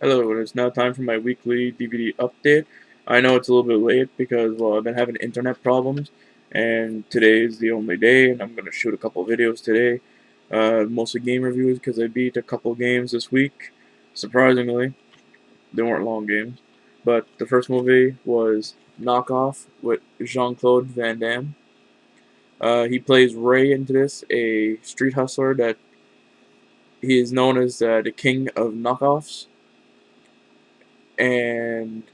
Hello, and it's now time for my weekly DVD update. I know it's a little bit late because, well, I've been having internet problems, and today is the only day, and I'm going to shoot a couple videos today. Mostly game reviews because I beat a couple games this week. Surprisingly, they weren't long games. But the first movie was Knockoff with Jean-Claude Van Damme. He plays Ray into this, a street hustler that he is known as the king of knockoffs, and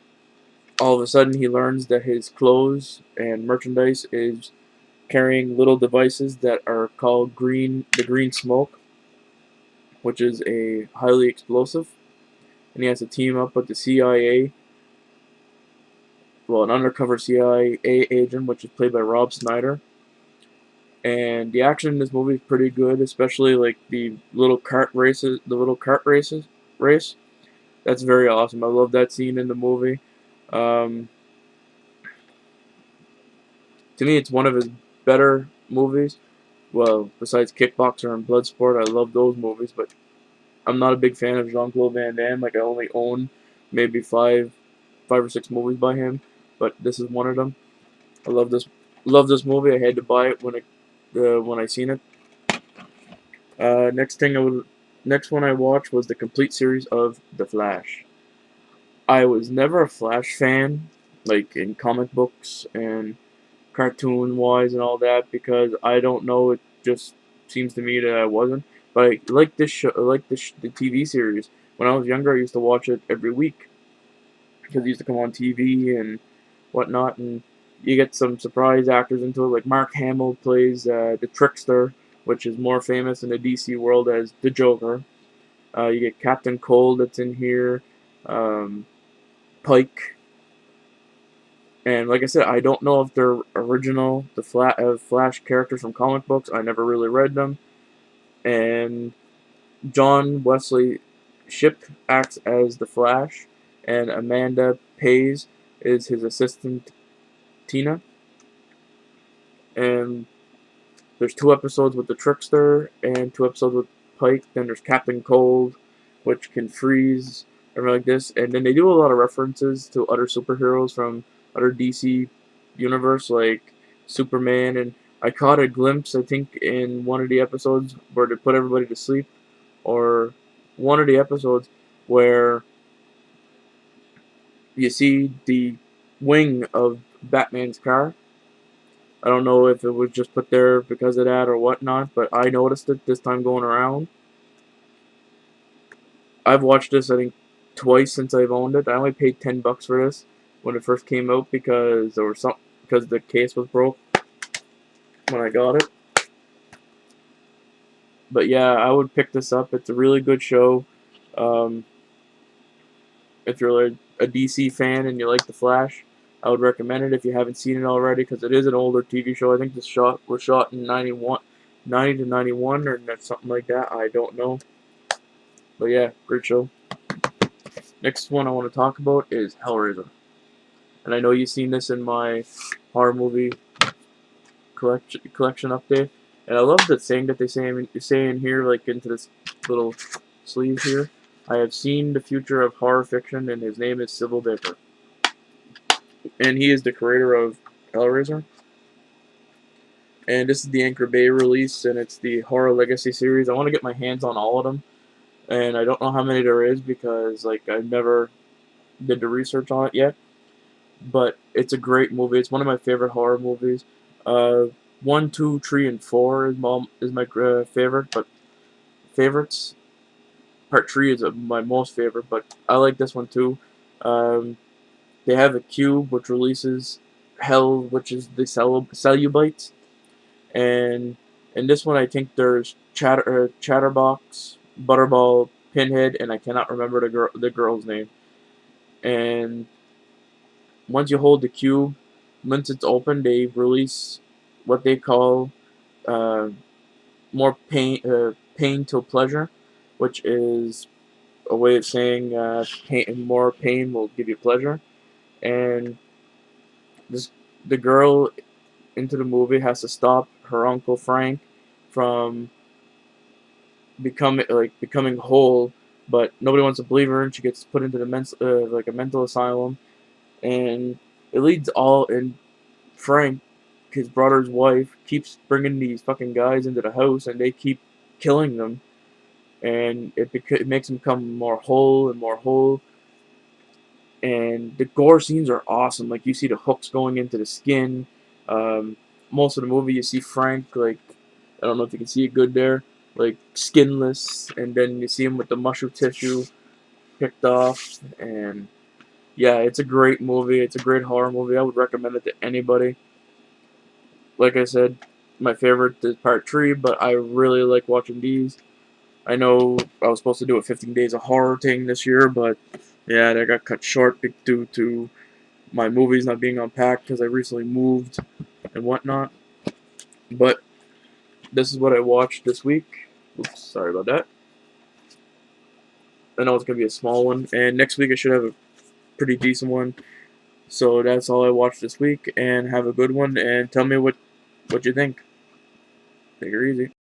all of a sudden he learns that his clothes and merchandise is carrying little devices that are called the green smoke, which is a highly explosive, and he has to team up with the CIA, well, an undercover CIA agent, which is played by Rob Snyder. And the action in this movie is pretty good, especially like the little kart race. That's very awesome. I love that scene in the movie. Um, to me, it's one of his better movies. Well, besides Kickboxer and Bloodsport, I love those movies, but I'm not a big fan of Jean-Claude Van Damme. Like, I only own maybe five or six movies by him, but this is one of them. I love this movie. I had to buy it when I seen it. Uh, next thing I would, next one I watched was the complete series of The Flash. I was never a Flash fan, like in comic books and cartoon wise and all that, because I don't know, it just seems to me that I wasn't. But I like this show, I like the TV series. When I was younger, I used to watch it every week because it used to come on TV and whatnot, and you get some surprise actors into it. Like Mark Hamill plays the Trickster, which is more famous in the DC world as the Joker. You get Captain Cold that's in here, um, Pike. And like I said, I don't know if they're original, Flash characters from comic books. I never really read them. And John Wesley Shipp acts as the Flash, and Amanda Pays is his assistant, Tina. And there's two episodes with the Trickster and two episodes with Pike. Then there's Captain Cold, which can freeze, and like this. And then they do a lot of references to other superheroes from other DC universe, like Superman. And I caught a glimpse, I think, in one of the episodes where they put everybody to sleep, or one of the episodes where you see the wing of Batman's car. I don't know if it was just put there because of that or whatnot, but I noticed it this time going around. I've watched this, I think, twice since I've owned it. I only paid $10 for this when it first came out because the case was broke when I got it. But yeah, I would pick this up. It's a really good show. Um, if you're a DC fan and you like The Flash, I would recommend it if you haven't seen it already, because it is an older TV show. I think this was shot in 90 to 91, or something like that. I don't know. But yeah, great show. Next one I want to talk about is Hellraiser. And I know you've seen this in my horror movie collection update. And I love the saying that they say in here, like into this little sleeve here. I have seen the future of horror fiction, and his name is Sybil Baker. And he is the creator of Hellraiser. And this is the Anchor Bay release, and it's the Horror Legacy series. I want to get my hands on all of them, and I don't know how many there is because like I never did the research on it yet. But it's a great movie. It's one of my favorite horror movies. Uh, 1, 2, 3, and 4 is my favorite, but favorites. Part 3 is my most favorite, but I like this one too. Um, they have a cube which releases hell, which is the cellubites, and in this one I think there's Chatterbox, Butterball, Pinhead, and I cannot remember the girl's name. And once you hold the cube, once it's open, they release what they call uh, more pain till pleasure, which is a way of saying more pain will give you pleasure. And this the girl into the movie has to stop her uncle Frank from becoming whole but nobody wants to believe her, and she gets put into the like a mental asylum, and it leads all. And Frank, his brother's wife, keeps bringing these fucking guys into the house, and they keep killing them, and it makes him become more whole and more whole. And the gore scenes are awesome. Like, you see the hooks going into the skin. Um, Most of the movie, you see Frank, like, I don't know if you can see it good there, like skinless, and then you see him with the muscle tissue picked off. And yeah, it's a great movie. It's a great horror movie. I would recommend it to anybody. Like I said, my favorite is part 3, but I really like watching these. I know I was supposed to do a 15 days of horror thing this year, but yeah, that got cut short due to my movies not being unpacked because I recently moved and whatnot. But this is what I watched this week. Oops, sorry about that. I know it's gonna be a small one, and next week I should have a pretty decent one. So that's all I watched this week, and have a good one. And tell me what you think. Take it easy.